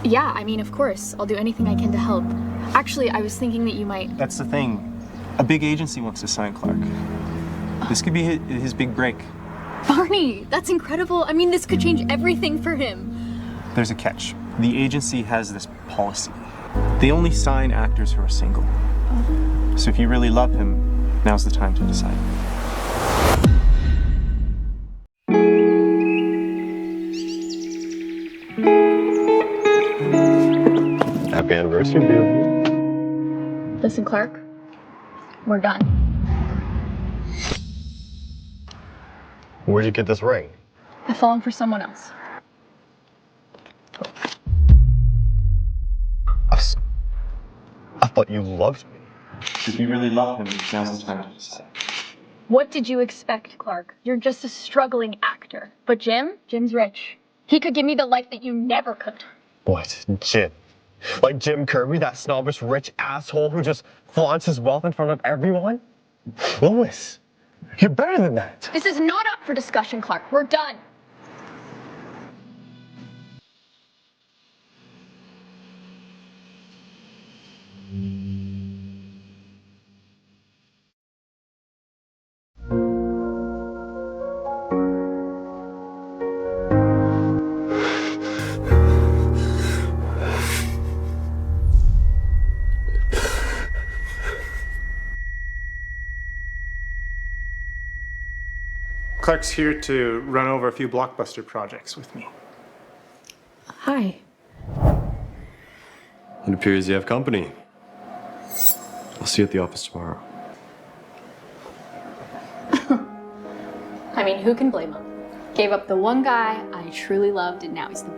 Yeah, I mean, of course. I'll do anything I can to help. Actually, I was thinking that you might... That's the thing. A big agency wants to sign Clark. This could be his big break. Barney, that's incredible. I mean, this could change everything for him. There's a catch. The agency has this policy. They only sign actors who are single. So if you really love him, now's the time to decide. Happy anniversary, baby. Listen, Clark, we're done. Where'd you get this ring? I've fallen for someone else. I thought you loved me. If you really love him, now's the time to decide. What did you expect, Clark? You're just a struggling actor. But Jim's rich. He could give me the life that you never could. What, Jim? Like Jim Kirby, that snobbish rich asshole who just flaunts his wealth in front of everyone? Lois, you're better than that. This is not up for discussion, Clark. We're done. Clark's here to run over a few blockbuster projects with me. Hi. It appears you have company. I'll see you at the office tomorrow. I mean, who can blame him? Gave up the one guy I truly loved, and now he's the